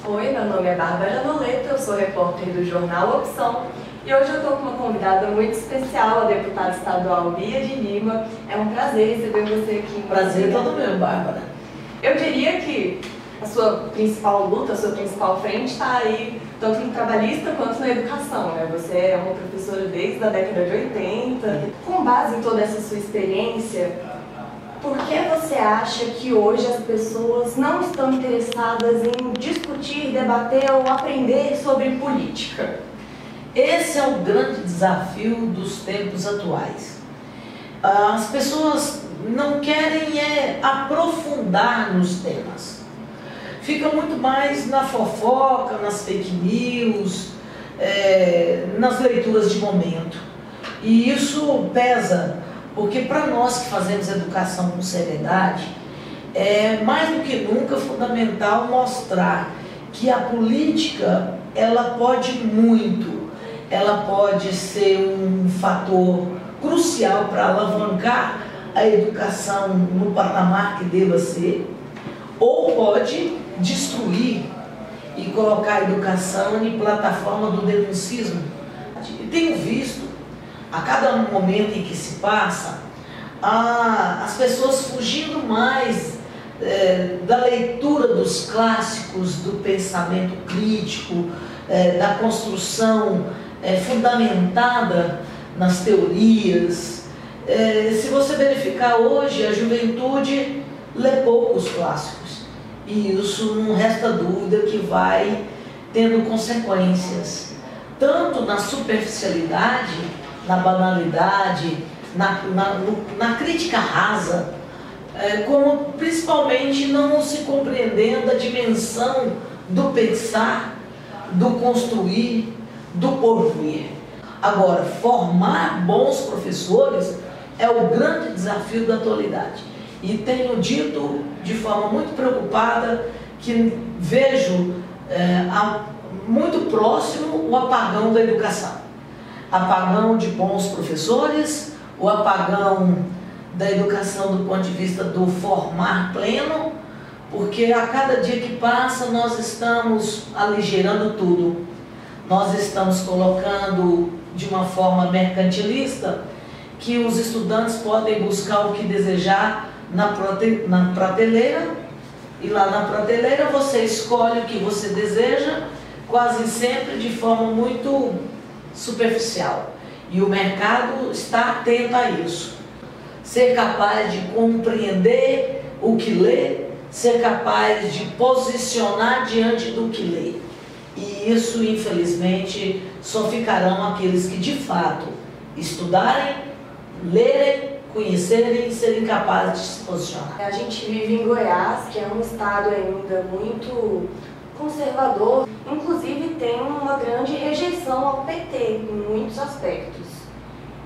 Oi, meu nome é Bárbara Noleto, eu sou repórter do jornal Opção e hoje eu estou com uma convidada muito especial, a deputada estadual Bia de Lima. É um prazer receber você aqui. Prazer todo meu, Bárbara. Eu diria que a sua principal luta, a sua principal frente está aí, tanto no trabalhista quanto na educação, né? Você é uma professora desde a década de 80. Com base em toda essa sua experiência, por que você acha que hoje as pessoas não estão interessadas em discutir, debater ou aprender sobre política? Esse é o grande desafio dos tempos atuais. As pessoas não querem aprofundar nos temas. Fica muito mais na fofoca, nas fake news, nas leituras de momento. E isso pesa, porque para nós que fazemos educação com seriedade, é mais do que nunca fundamental mostrar que a política, ela pode muito, ela pode ser um fator crucial para alavancar a educação no patamar que deva ser, ou pode destruir e colocar a educação em plataforma do denuncismo. E tenho visto, a cada momento em que se passa, as pessoas fugindo mais da leitura dos clássicos, do pensamento crítico, da construção fundamentada nas teorias. Se você verificar hoje, a juventude lê poucos clássicos. E isso não resta dúvida que vai tendo consequências, tanto na superficialidade, na banalidade, na crítica rasa, como principalmente não se compreendendo a dimensão do pensar, do construir, do porvir. Agora, formar bons professores é o grande desafio da atualidade. E tenho dito de forma muito preocupada que vejo muito próximo o apagão da educação. Apagão de bons professores, o apagão da educação do ponto de vista do formar pleno, porque a cada dia que passa nós estamos aligerando tudo. Nós estamos colocando de uma forma mercantilista que os estudantes podem buscar o que desejar na prateleira, e lá na prateleira você escolhe o que você deseja, quase sempre de forma muito superficial. E o mercado está atento a isso. Ser capaz de compreender o que lê, ser capaz de posicionar diante do que lê. E isso, infelizmente, só ficarão aqueles que de fato estudarem, lerem, conhecerem e serem capazes de se posicionar. A gente vive em Goiás, que é um estado ainda muito conservador, inclusive tem uma grande rejeição ao PT em muitos aspectos.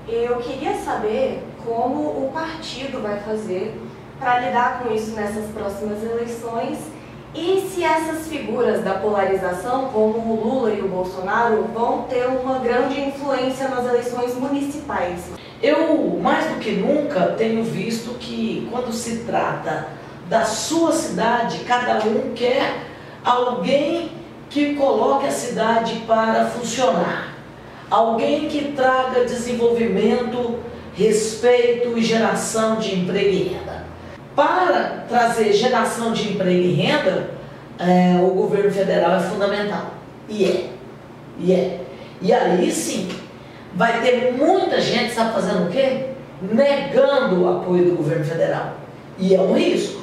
Eu queria saber como o partido vai fazer para lidar com isso nessas próximas eleições e se essas figuras da polarização, como o Lula e o Bolsonaro, vão ter uma grande influência nas eleições municipais. Eu, mais do que nunca, tenho visto que quando se trata da sua cidade, cada um quer alguém que coloque a cidade para funcionar. Alguém que traga desenvolvimento, respeito e geração de emprego e renda. Para trazer geração de emprego e renda, o governo federal é fundamental. E aí sim, vai ter muita gente, sabe fazendo o quê? Negando o apoio do governo federal. E é um risco.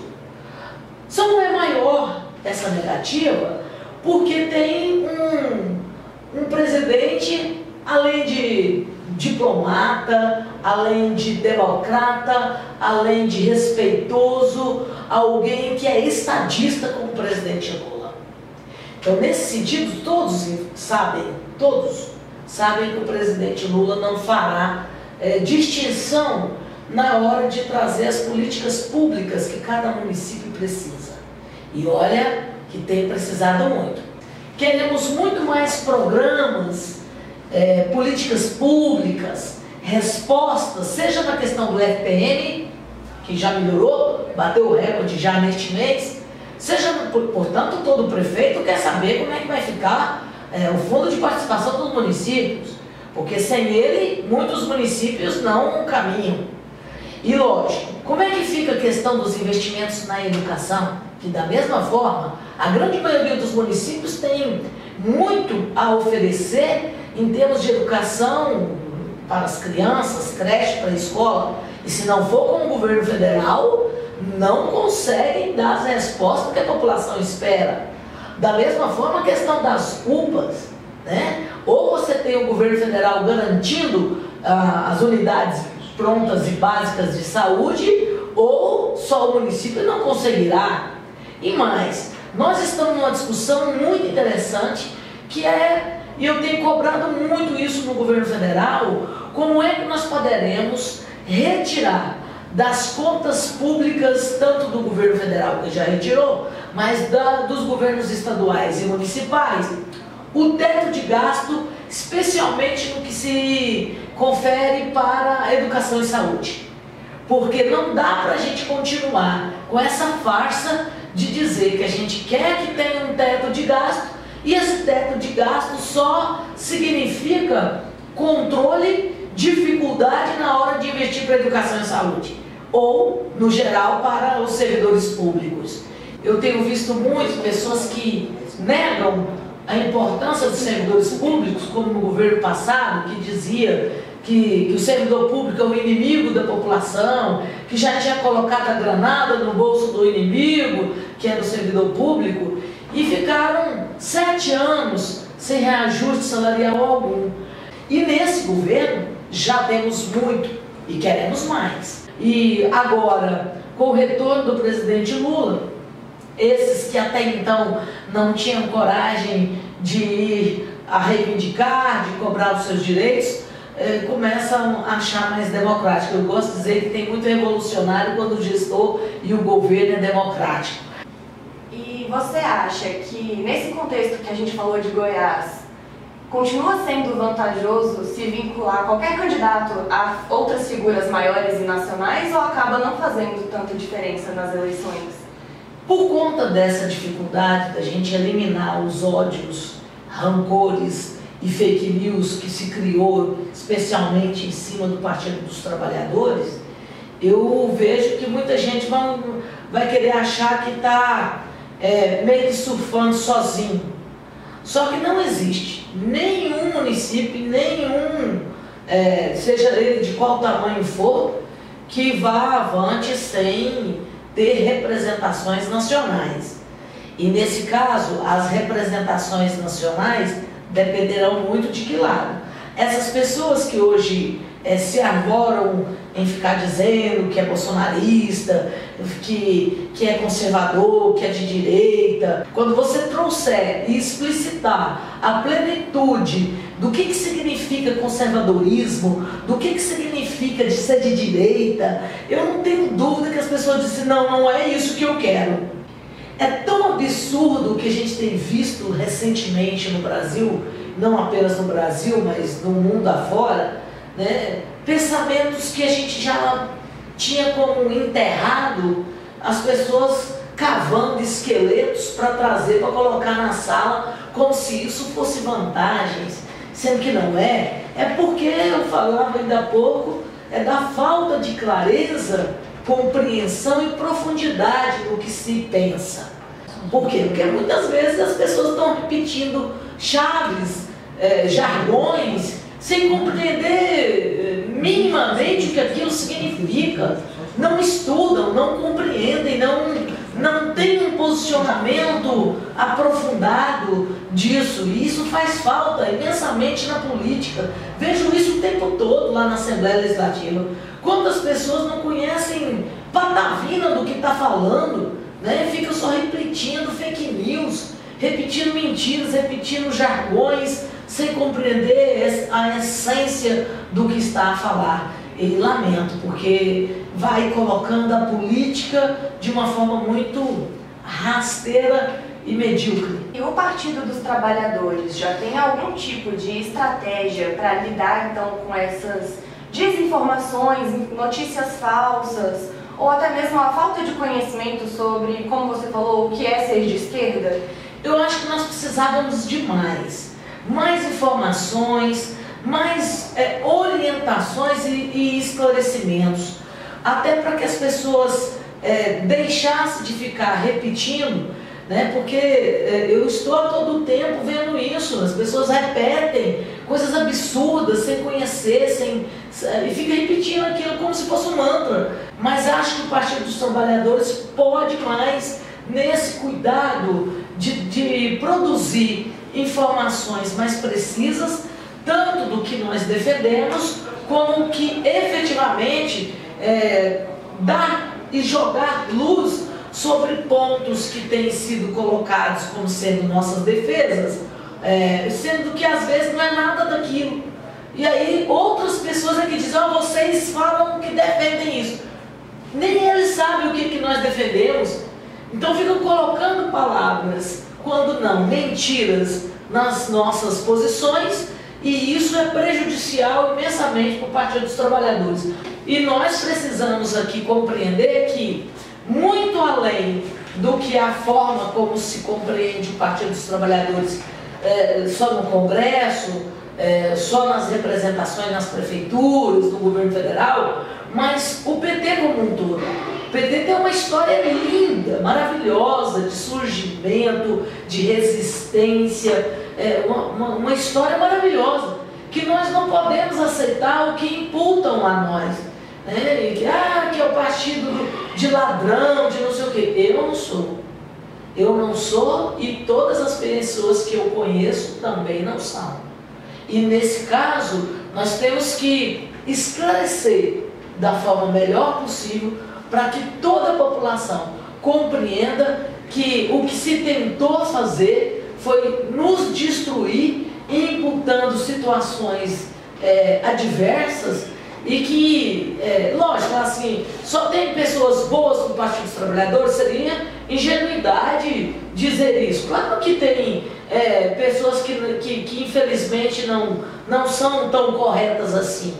Só não é maior essa negativa porque tem um presidente, além de diplomata, além de democrata, além de respeitoso, alguém que é estadista como o presidente Lula. Então, nesse sentido, todos sabem que o presidente Lula não fará distinção na hora de trazer as políticas públicas que cada município precisa. E olha que tem precisado muito. Queremos muito mais programas, políticas públicas, respostas, seja na questão do FPM, que já melhorou, bateu o recorde já neste mês, Portanto, todo prefeito quer saber como é que vai ficar o fundo de participação dos municípios, porque sem ele, muitos municípios não caminham. E lógico, como é que fica a questão dos investimentos na educação? Que da mesma forma, a grande maioria dos municípios tem muito a oferecer em termos de educação para as crianças, creche, para a escola, e se não for com o governo federal, não conseguem dar as respostas que a população espera. Da mesma forma, a questão das UPAs, né? Ou você tem o governo federal garantindo as unidades prontas e básicas de saúde, ou só o município não conseguirá. E mais, nós estamos numa discussão muito interessante, que e eu tenho cobrado muito isso no governo federal, como é que nós poderemos retirar das contas públicas, tanto do governo federal, que já retirou, mas dos governos estaduais e municipais, o teto de gasto, especialmente no que se confere para a educação e saúde. Porque não dá para a gente continuar com essa farsa de dizer que a gente quer que tenha um teto de gasto, e esse teto de gasto só significa controle, dificuldade na hora de investir para a educação e saúde, ou, no geral, para os servidores públicos. Eu tenho visto muitas pessoas que negam a importância dos servidores públicos, como no governo passado, que dizia que o servidor público é o inimigo da população, que já tinha colocado a granada no bolso do inimigo, que é do servidor público, e ficaram 7 anos sem reajuste salarial algum. E nesse governo já temos muito e queremos mais. E agora, com o retorno do presidente Lula, esses que até então não tinham coragem de ir a reivindicar, de cobrar os seus direitos, começam a achar mais democrático. Eu gosto de dizer que tem muito revolucionário quando o gestor e o governo é democrático. E você acha que, nesse contexto que a gente falou de Goiás, continua sendo vantajoso se vincular qualquer candidato a outras figuras maiores e nacionais, ou acaba não fazendo tanta diferença nas eleições? Por conta dessa dificuldade da gente eliminar os ódios, rancores e fake news que se criou, especialmente em cima do Partido dos Trabalhadores, eu vejo que muita gente vai querer achar que está meio que surfando sozinho. Só que não existe nenhum município, seja ele de qual tamanho for, que vá avante sem ter representações nacionais. E nesse caso, as representações nacionais dependerão muito de que lado. Essas pessoas que hoje se arvoram em ficar dizendo que é bolsonarista, que é conservador, que é de direita, quando você trouxer e explicitar a plenitude do que significa conservadorismo, do que significa de ser de direita, eu não tenho dúvida que as pessoas dizem, não é isso que eu quero. É tão absurdo o que a gente tem visto recentemente no Brasil, não apenas no Brasil, mas no mundo afora, né? Pensamentos que a gente já tinha como enterrado, as pessoas cavando esqueletos para trazer, para colocar na sala, como se isso fosse vantagens, sendo que não é. É porque, eu falava ainda há pouco, da falta de clareza, compreensão e profundidade no que se pensa. Por quê? Porque muitas vezes as pessoas estão repetindo chaves, jargões, sem compreender minimamente o que aquilo significa. Não estudam, não compreendem, não têm um posicionamento aprofundado disso. E isso faz falta imensamente na política. Vejo isso o tempo todo lá na Assembleia Legislativa. Quantas pessoas não conhecem patavina do que está falando, né? Ficam só repetindo fake news, repetindo mentiras, repetindo jargões, sem compreender a essência do que está a falar. E lamento, porque vai colocando a política de uma forma muito rasteira e medíocre. E o Partido dos Trabalhadores já tem algum tipo de estratégia para lidar então com essas desinformações, notícias falsas, ou até mesmo a falta de conhecimento sobre, como você falou, o que é ser de esquerda? Eu acho que nós precisávamos de mais informações, mais orientações e esclarecimentos, até para que as pessoas deixassem de ficar repetindo, né? Porque eu estou a todo tempo vendo isso, as pessoas repetem coisas absurdas sem conhecer, e fica repetindo aquilo como se fosse um mantra. Mas acho que o Partido dos Trabalhadores pode mais nesse cuidado de produzir informações mais precisas, tanto do que nós defendemos, como o que efetivamente dá e jogar luz sobre pontos que têm sido colocados como sendo nossas defesas, sendo que às vezes não é nada daquilo. E aí outras pessoas aqui dizem, vocês falam que defendem isso. Nem eles sabem o que nós defendemos. Então ficam colocando palavras, quando não, mentiras nas nossas posições, e isso é prejudicial imensamente para o Partido dos Trabalhadores. E nós precisamos aqui compreender que, muito além do que a forma como se compreende o Partido dos Trabalhadores só no Congresso, só nas representações nas prefeituras, no governo federal, mas o PT como um todo. O PT tem uma história linda, maravilhosa, de surgimento, de resistência, uma história maravilhosa, que nós não podemos aceitar o que imputam a nós. Que é o partido de ladrão, de não sei o quê. Eu não sou. Eu não sou, e todas as pessoas que eu conheço também não são. E nesse caso, nós temos que esclarecer da forma melhor possível, para que toda a população compreenda que o que se tentou fazer foi nos destruir, imputando situações adversas, e que, lógico, assim, só tem pessoas boas no Partido dos Trabalhadores, seria ingenuidade dizer isso. Claro que tem pessoas que infelizmente não são tão corretas assim,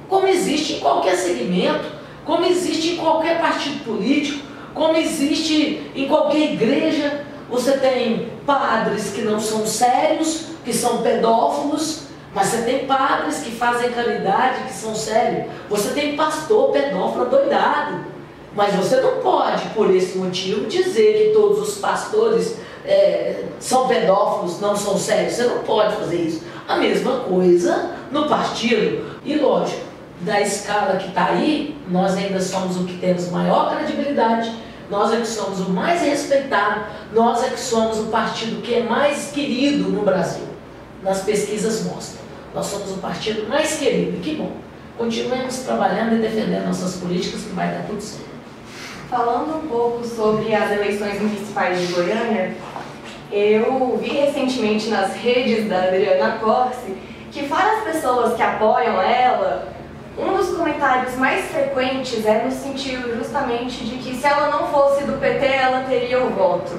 como existe em qualquer segmento, como existe em qualquer partido político, como existe em qualquer igreja. Você tem padres que não são sérios, que são pedófilos, mas você tem padres que fazem caridade, que são sérios. Você tem pastor pedófilo doidado, mas você não pode, por esse motivo, dizer que todos os pastores são pedófilos, não são sérios. Você não pode fazer isso. A mesma coisa no partido. E lógico, da escala que está aí, nós ainda somos o que temos maior credibilidade, nós é que somos o mais respeitado, nós é que somos o partido que é mais querido no Brasil. Nas pesquisas mostram. Nós somos o partido mais querido. E que bom. Continuemos trabalhando e defendendo nossas políticas, que vai dar tudo certo. Falando um pouco sobre as eleições municipais de Goiânia, eu vi recentemente nas redes da Adriana Corsi que, para as pessoas que apoiam ela, um dos comentários mais frequentes é no sentido justamente de que, se ela não fosse do PT, ela teria o voto.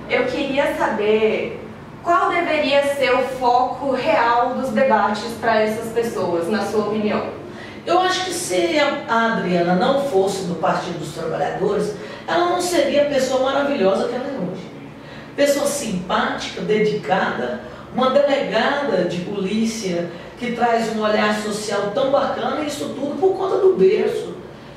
Eu queria saber qual deveria ser o foco real dos debates para essas pessoas, na sua opinião. Eu acho que se a Adriana não fosse do Partido dos Trabalhadores, ela não seria a pessoa maravilhosa que ela é hoje. Pessoa simpática, dedicada, uma delegada de polícia que traz um olhar social tão bacana, e isso tudo por conta do berço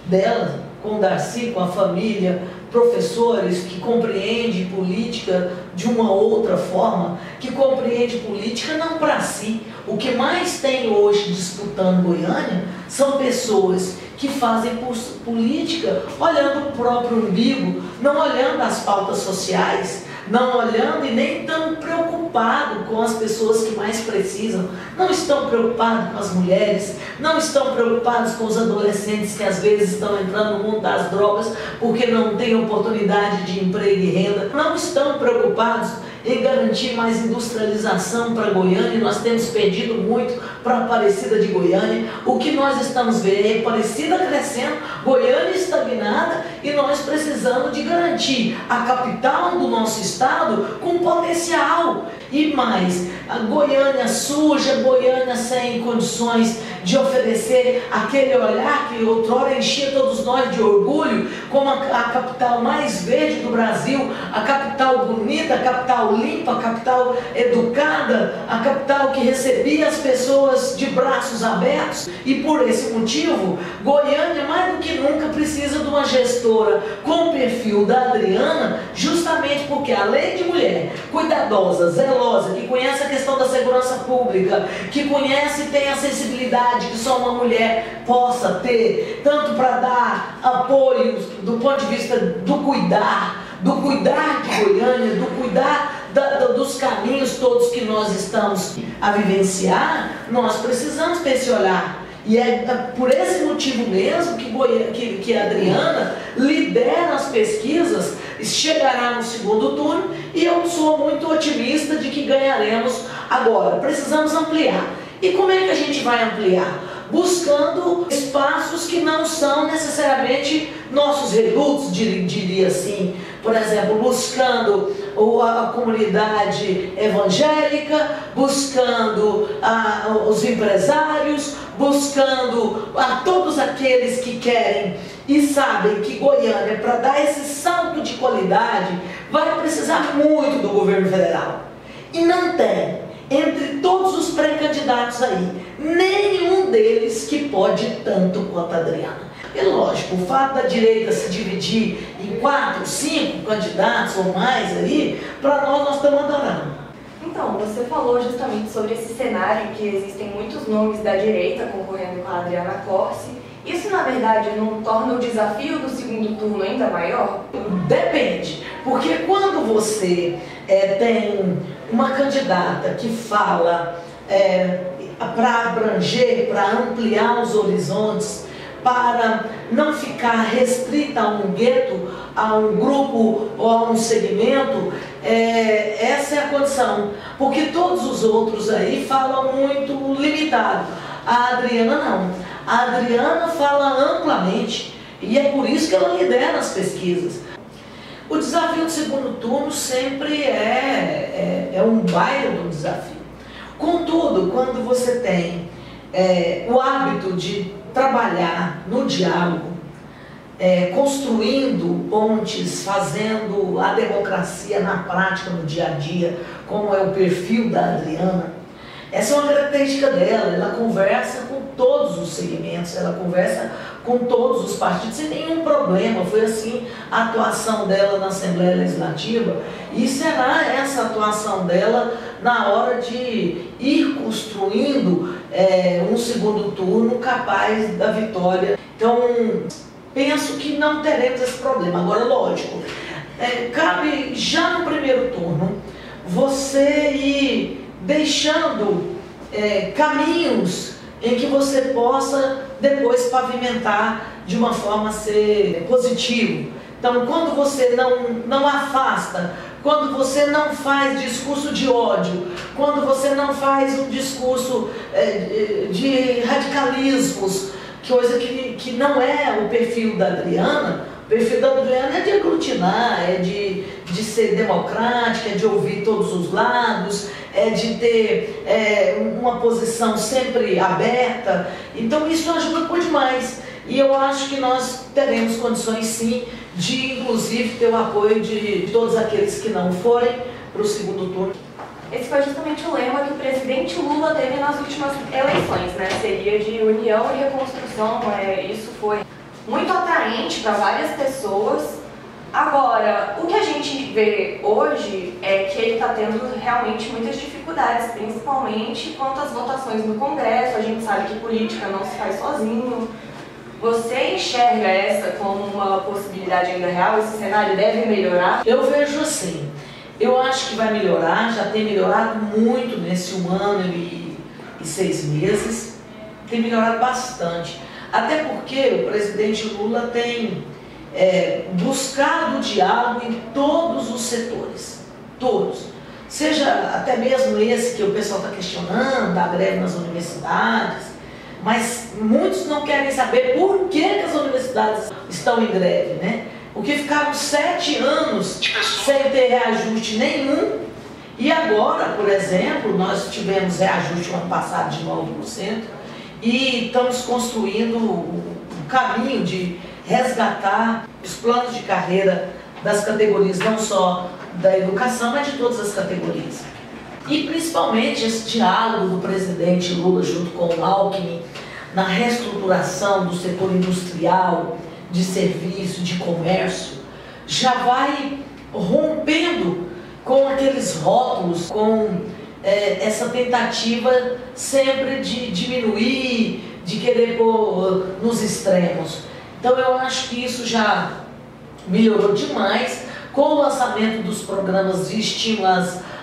dela, com o Darcy, com a família, professores que compreendem política de uma outra forma, que compreendem política não para si. O que mais tem hoje disputando Goiânia são pessoas que fazem política olhando o próprio umbigo, não olhando as pautas sociais, não olhando e nem tão preocupado com as pessoas que mais precisam, não estão preocupados com as mulheres, não estão preocupados com os adolescentes que às vezes estão entrando no mundo das drogas porque não têm oportunidade de emprego e renda, não estão preocupados em garantir mais industrialização para Goiânia. Nós temos perdido muito para a Aparecida de Goiânia. O que nós estamos vendo é Aparecida crescendo, Goiânia estagnada, e nós precisamos de garantir a capital do nosso estado com potencial. E mais, a Goiânia suja, Goiânia sem condições de oferecer aquele olhar que outrora enchia todos nós de orgulho, como a capital mais verde do Brasil, a capital bonita, a capital limpa, a capital educada, a capital que recebia as pessoas de braços abertos. E por esse motivo, Goiânia mais do que nunca precisa de uma gestora com o perfil da Adriana, justamente porque além de mulher cuidadosa, zelosa, que conhece a questão da segurança pública, que conhece e tem a sensibilidade que só uma mulher possa ter, tanto para dar apoio do ponto de vista do cuidar de Goiânia, do cuidar dos caminhos todos que nós estamos a vivenciar, nós precisamos ter esse olhar. E é por esse motivo mesmo que a Adriana lidera as pesquisas, chegará no segundo turno, e eu sou muito otimista de que ganharemos. Agora, precisamos ampliar. E como é que a gente vai ampliar? Buscando espaços que não são necessariamente nossos redutos, diria assim. Por exemplo, buscando a comunidade evangélica, buscando os empresários, buscando a todos aqueles que querem e sabem que Goiânia, para dar esse salto de qualidade, vai precisar muito do governo federal. E não tem. Entre todos os pré-candidatos aí, nenhum deles que pode tanto quanto a Adriana. E lógico, o fato da direita se dividir em 4, 5 candidatos ou mais aí, para nós estamos adorando. Então, você falou justamente sobre esse cenário que existem muitos nomes da direita concorrendo com a Adriana Corsi. Isso, na verdade, não torna o desafio do segundo turno ainda maior? Depende, porque quando você tem uma candidata que fala para abranger, para ampliar os horizontes, para não ficar restrita a um gueto, a um grupo ou a um segmento, essa é a condição. Porque todos os outros aí falam muito limitado. A Adriana não. A Adriana fala amplamente e é por isso que ela lidera as pesquisas. O desafio do segundo turno sempre é um baita do desafio. Contudo, quando você tem o hábito de trabalhar no diálogo, construindo pontes, fazendo a democracia na prática, no dia a dia, como é o perfil da Adriana, essa é uma característica dela. Ela conversa com todos os segmentos, ela conversa com todos os partidos sem nenhum problema. Foi assim a atuação dela na Assembleia Legislativa e será essa atuação dela na hora de ir construindo um segundo turno capaz da vitória. Então, penso que não teremos esse problema. Agora, lógico, cabe já no primeiro turno você ir deixando caminhos em que você possa depois pavimentar de uma forma a ser positivo. Então, quando você não afasta, quando você não faz discurso de ódio, quando você não faz um discurso de radicalismos, coisa que não é o perfil da Adriana. O perfil da Adriana é de aglutinar, é de ser democrática, é de ouvir todos os lados, é de ter uma posição sempre aberta. Então isso ajuda por demais. E eu acho que nós teremos condições sim de inclusive ter o apoio de todos aqueles que não forem para o segundo turno. Esse foi justamente o lema que o presidente Lula teve nas últimas eleições, né? Seria de união e reconstrução. Isso foi muito atraente para várias pessoas. Agora, o que a gente vê hoje é que ele está tendo realmente muitas dificuldades, principalmente quanto às votações no Congresso. A gente sabe que política não se faz sozinho. Você enxerga essa como uma possibilidade ainda real? Esse cenário deve melhorar? Eu vejo assim. Eu acho que vai melhorar, já tem melhorado muito nesse 1 ano e 6 meses. Tem melhorado bastante. Até porque o presidente Lula tem buscado o diálogo em todos os setores. Todos. Seja até mesmo esse que o pessoal está questionando, da greve nas universidades. Mas muitos não querem saber por que as universidades estão em greve, né? Porque ficaram 7 anos sem ter reajuste nenhum E agora, por exemplo, nós tivemos reajuste no ano passado de 9% e estamos construindo um caminho de resgatar os planos de carreira das categorias, não só da educação, mas de todas as categorias. E principalmente esse diálogo do presidente Lula junto com o Alckmin na reestruturação do setor industrial, de serviço, de comércio, já vai rompendo com aqueles rótulos, com essa tentativa sempre de diminuir, de querer pôr nos extremos. Então eu acho que isso já melhorou demais com o lançamento dos programas de estímulo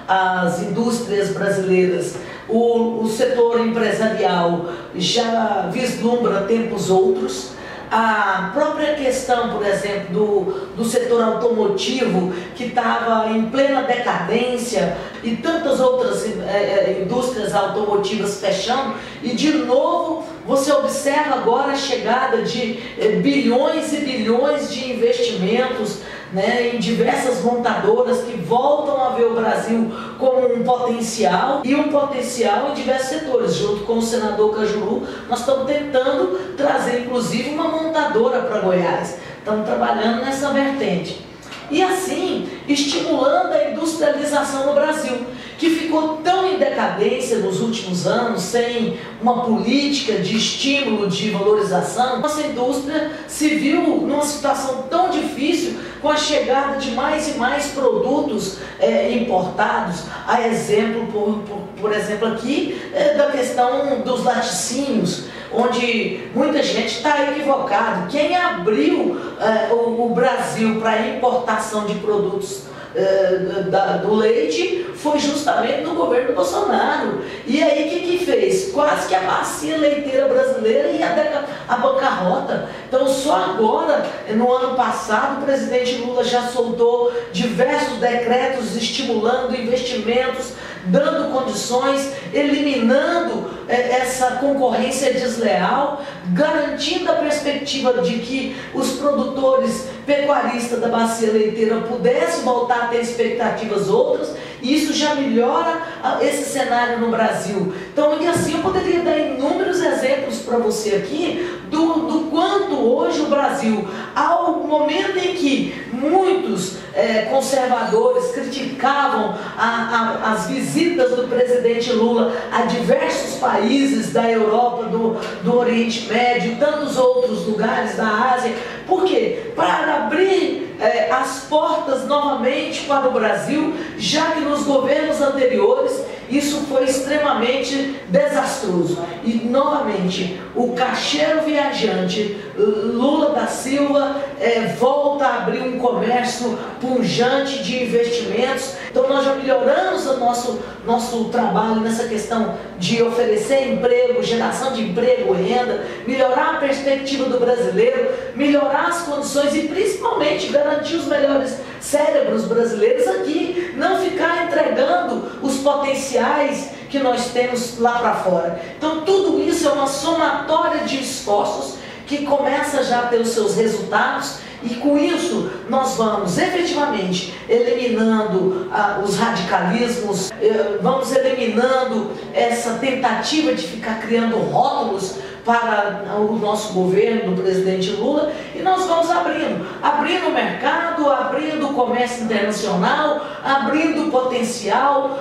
às indústrias brasileiras. O setor empresarial já vislumbra tempos outros. A própria questão, por exemplo, do setor automotivo, que estava em plena decadência, e tantas outras indústrias automotivas fechando, e de novo você observa agora a chegada de bilhões e bilhões de investimentos, né, em diversas montadoras que voltam a ver o Brasil como um potencial, e um potencial em diversos setores. Junto com o senador Cajuru, nós estamos tentando trazer inclusive uma montadora para Goiás. Estamos trabalhando nessa vertente. E assim, estimulando a industrialização no Brasil, que ficou tão em decadência nos últimos anos, sem uma política de estímulo, de valorização. Nossa indústria se viu numa situação tão difícil com a chegada de mais e mais produtos importados. A exemplo, por exemplo aqui, da questão dos laticínios, onde muita gente está equivocada. Quem abriu o Brasil para a importação de produtos do leite foi justamente no governo Bolsonaro. E aí o que fez? Quase que a bacia leiteira brasileira ia à bancarrota. Então só agora, no ano passado, o presidente Lula já soltou diversos decretos estimulando investimentos, dando condições, eliminando essa concorrência desleal, garantindo a perspectiva de que os produtores pecuaristas da bacia leiteira pudessem voltar a ter expectativas outras, e isso já melhora esse cenário no Brasil. Então, e assim eu poderia dar inúmeros exemplos para você aqui do quanto hoje o Brasil, ao momento em que muitos conservadores criticavam as visitas do presidente Lula a diversos países da Europa, do Oriente Médio, tantos outros lugares da Ásia. Por quê? Para abrir as portas novamente para o Brasil, já que nos governos anteriores isso foi extremamente desastroso. E novamente, o caixeiro viajante Lula da Silva volta a abrir um comércio pujante de investimentos. Então nós já melhoramos o nosso trabalho nessa questão de oferecer emprego, geração de emprego, renda, melhorar a perspectiva do brasileiro, melhorar as condições e principalmente garantir os melhores cérebros brasileiros aqui, não ficar entregando os potenciais que nós temos lá para fora. Então tudo isso é uma somatória de esforços que começa já a ter os seus resultados, e com isso nós vamos efetivamente eliminando os radicalismos, vamos eliminando essa tentativa de ficar criando rótulos para o nosso governo, do presidente Lula, e nós vamos abrindo o mercado, abrindo o comércio internacional, abrindo o potencial.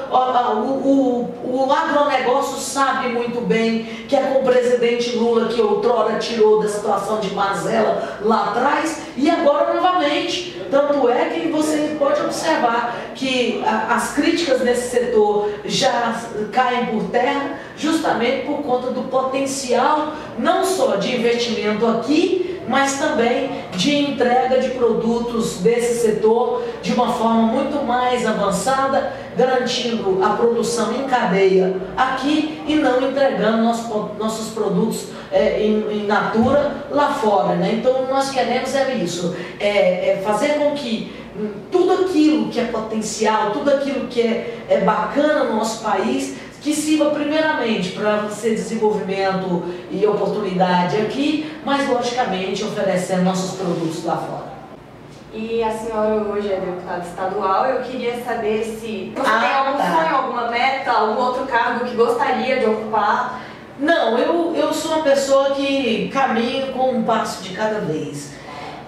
O agronegócio sabe muito bem que é com o presidente Lula que outrora tirou da situação de mazela lá atrás, e agora novamente. Tanto é que você pode observar que as críticas nesse setor já caem por terra, justamente por conta do potencial não só de investimento aqui, mas também de entrega de produtos desse setor de uma forma muito mais avançada, garantindo a produção em cadeia aqui e não entregando nossos produtos in natura lá fora, né? Então nós queremos isso, fazer com que tudo aquilo que é potencial, tudo aquilo que é bacana no nosso país, que sirva primeiramente para ser desenvolvimento e oportunidade aqui, mas logicamente oferecendo nossos produtos lá fora. E a senhora hoje é deputada estadual. Eu queria saber se você tem algum sonho, alguma meta, algum outro cargo que gostaria de ocupar. Não, eu sou uma pessoa que caminho com um passo de cada vez.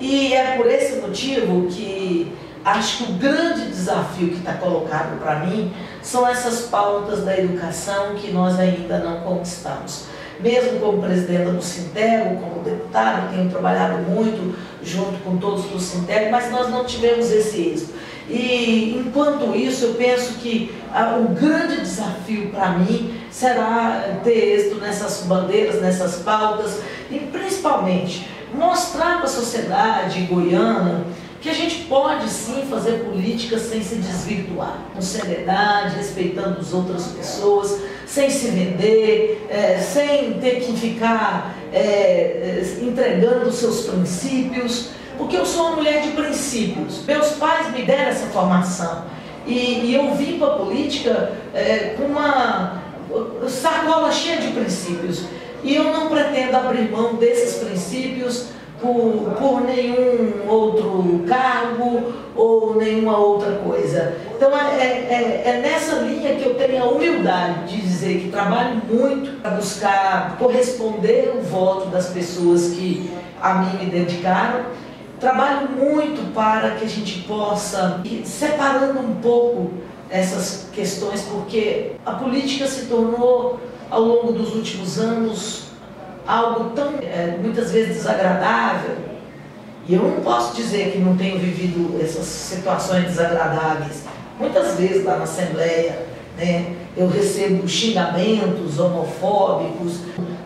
E é por esse motivo que acho que o grande desafio que está colocado para mim são essas pautas da educação que nós ainda não conquistamos. Mesmo como presidenta do Sintego, como deputada, tenho trabalhado muito junto com todos do Sintego, mas nós não tivemos esse êxito. E enquanto isso, eu penso que o grande desafio para mim será ter êxito nessas bandeiras, nessas pautas, e principalmente mostrar para a sociedade goiana que a gente pode sim fazer política sem se desvirtuar, com seriedade, respeitando as outras pessoas, sem se vender, sem ter que ficar entregando os seus princípios, porque eu sou uma mulher de princípios. Meus pais me deram essa formação e eu vim para a política com uma sacola cheia de princípios e eu não pretendo abrir mão desses princípios por nenhum outro cargo ou nenhuma outra coisa. Então é nessa linha que eu tenho a humildade de dizer que trabalho muito para buscar corresponder o voto das pessoas que a mim me dedicaram. Trabalho muito para que a gente possa ir separando um pouco essas questões, porque a política se tornou, ao longo dos últimos anos, algo tão, muitas vezes, desagradável. E eu não posso dizer que não tenho vivido essas situações desagradáveis. Muitas vezes lá na Assembleia, né, eu recebo xingamentos homofóbicos,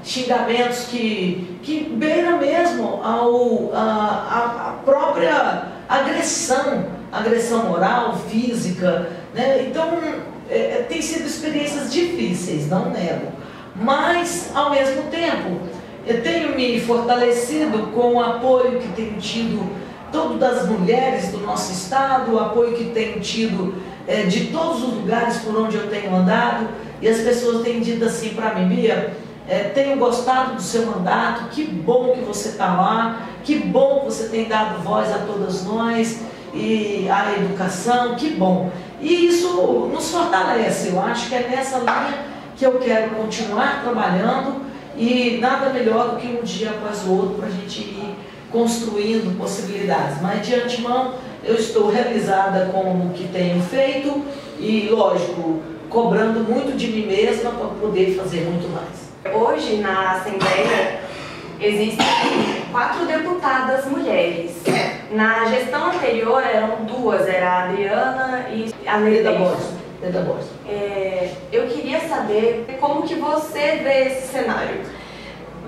xingamentos que beiram mesmo a própria agressão moral, física, né? Então, tem sido experiências difíceis, não nego. Mas, ao mesmo tempo, eu tenho me fortalecido com o apoio que tenho tido todas as mulheres do nosso estado, o apoio que tenho tido de todos os lugares por onde eu tenho andado, e as pessoas têm dito assim para mim: Bia, tenho gostado do seu mandato, que bom que você está lá, que bom que você tem dado voz a todas nós, e à educação, que bom. E isso nos fortalece. Eu acho que é nessa linha que eu quero continuar trabalhando, e nada melhor do que um dia após o outro para a gente ir construindo possibilidades. Mas de antemão eu estou realizada com o que tenho feito e, lógico, cobrando muito de mim mesma para poder fazer muito mais. Hoje na Assembleia existem 4 deputadas mulheres. Na gestão anterior eram 2, era a Adriana e a Neide. Eu queria saber como que você vê esse cenário.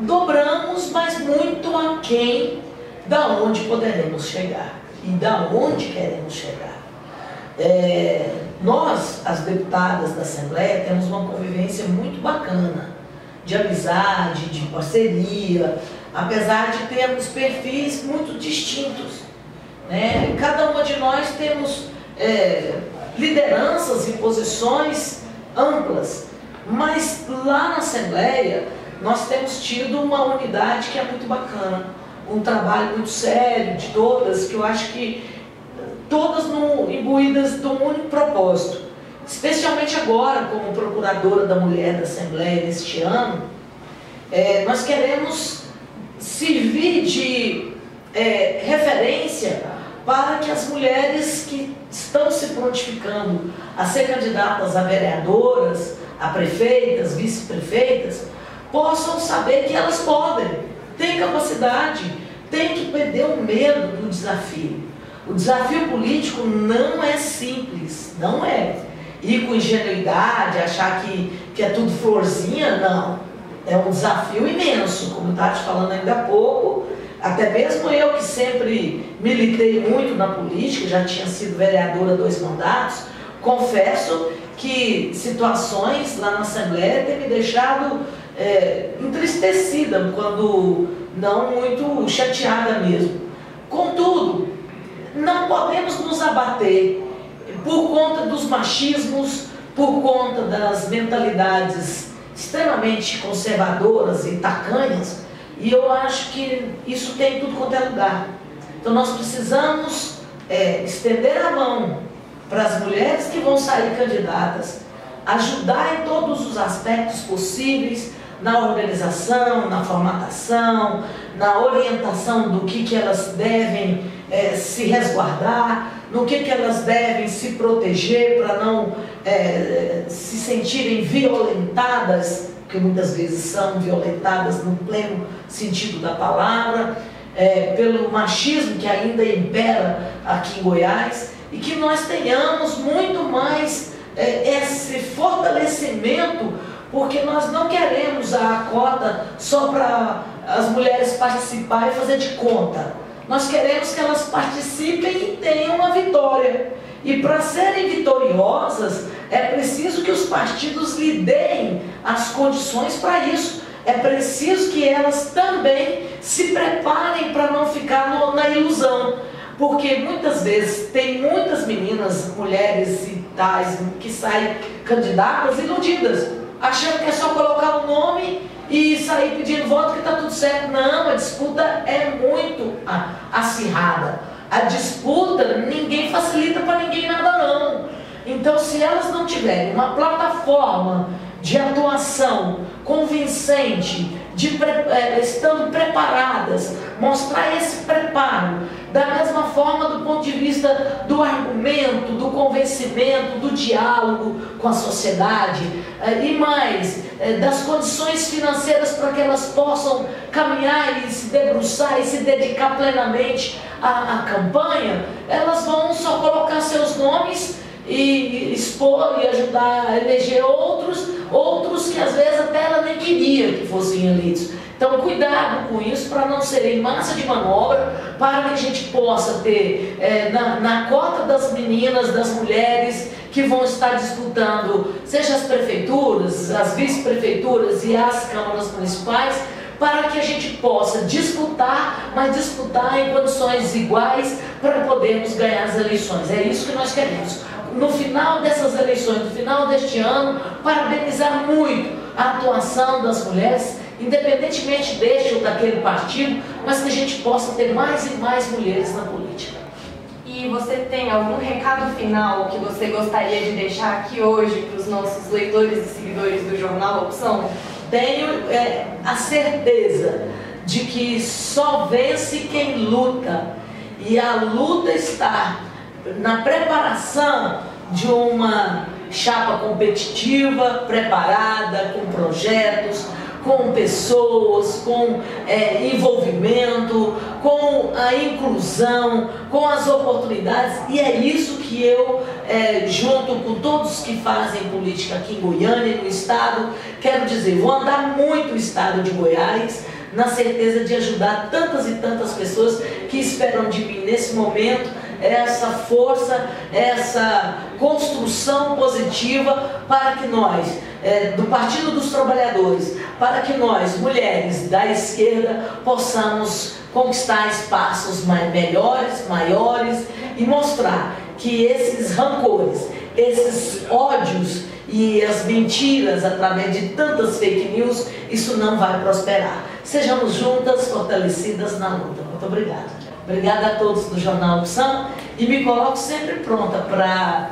Dobramos, mas muito aquém da onde poderemos chegar e da onde queremos chegar. Nós, as deputadas da Assembleia, temos uma convivência muito bacana, de amizade, de parceria, apesar de termos perfis muito distintos, né? Cada uma de nós temos lideranças e posições amplas, mas lá na Assembleia nós temos tido uma unidade que é muito bacana, um trabalho muito sério de todas, que eu acho que todas imbuídas de um único propósito, especialmente agora como procuradora da mulher da Assembleia neste ano. Nós queremos servir de referência para que as mulheres que estão se prontificando a ser candidatas a vereadoras, a prefeitas, vice-prefeitas, possam saber que elas podem, têm capacidade, têm que perder o medo do desafio. O desafio político não é simples, não é. Ir com ingenuidade, achar que é tudo florzinha, não. É um desafio imenso, como eu estava te falando ainda há pouco. Até mesmo eu, que sempre militei muito na política, já tinha sido vereadora 2 mandatos, confesso que situações lá na Assembleia têm me deixado entristecida, quando não muito chateada mesmo. Contudo, não podemos nos abater por conta dos machismos, por conta das mentalidades extremamente conservadoras e tacanhas. E eu acho que isso tem em tudo quanto é lugar. Então nós precisamos estender a mão para as mulheres que vão sair candidatas, ajudar em todos os aspectos possíveis, na organização, na formatação, na orientação do que elas devem se resguardar, no que elas devem se proteger para não se sentirem violentadas, porque muitas vezes são violentadas no pleno sentido da palavra, pelo machismo que ainda impera aqui em Goiás, e que nós tenhamos muito mais esse fortalecimento, porque nós não queremos a cota só para as mulheres participarem e fazer de conta. Nós queremos que elas participem e tenham uma vitória. E para serem vitoriosas, é preciso que os partidos lhe deem as condições para isso. É preciso que elas também se preparem para não ficar na ilusão. Porque muitas vezes tem muitas meninas, mulheres e tais, que saem candidatas iludidas, achando que é só colocar o nome e sair pedindo voto que está tudo certo. Não, a disputa é muito acirrada. A disputa, ninguém facilita para ninguém nada não. Então, se elas não tiverem uma plataforma de atuação convincente, estando preparadas, mostrar esse preparo, da mesma forma do ponto de vista do argumento, do convencimento, do diálogo com a sociedade, e mais, das condições financeiras para que elas possam caminhar e se debruçar e se dedicar plenamente à campanha, elas vão só colocar seus nomes e expor e ajudar a eleger outros que às vezes até ela nem queria que fossem eleitos. Então, cuidado com isso para não serem massa de manobra, para que a gente possa ter na cota das meninas, das mulheres que vão estar disputando, seja as prefeituras, as vice-prefeituras e as câmaras municipais, para que a gente possa disputar, mas disputar em condições iguais para podermos ganhar as eleições. É isso que nós queremos. No final dessas eleições, no final deste ano, parabenizar muito a atuação das mulheres, independentemente deste ou daquele partido, mas que a gente possa ter mais e mais mulheres na política. E você tem algum recado final que você gostaria de deixar aqui hoje para os nossos leitores e seguidores do Jornal Opção? Tenho a certeza de que só vence quem luta, e a luta está na preparação de uma chapa competitiva, preparada, com projetos, com pessoas, com envolvimento, com a inclusão, com as oportunidades, e é isso que eu, junto com todos que fazem política aqui em Goiânia e no estado, quero dizer, vou andar muito o estado de Goiás, na certeza de ajudar tantas e tantas pessoas que esperam de mim nesse momento essa força, essa construção positiva para que nós, do Partido dos Trabalhadores, para que nós, mulheres da esquerda, possamos conquistar espaços melhores, maiores e mostrar que esses rancores, esses ódios e as mentiras através de tantas fake news, isso não vai prosperar. Sejamos juntas, fortalecidas na luta. Muito obrigada. Obrigada a todos do Jornal Opção, e me coloco sempre pronta para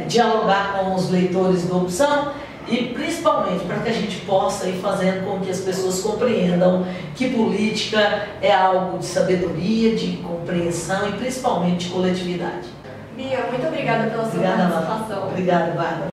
dialogar com os leitores do Opção, e principalmente para que a gente possa ir fazendo com que as pessoas compreendam que política é algo de sabedoria, de compreensão e principalmente de coletividade. Bia, muito obrigada pela sua participação. Obrigada, Bárbara.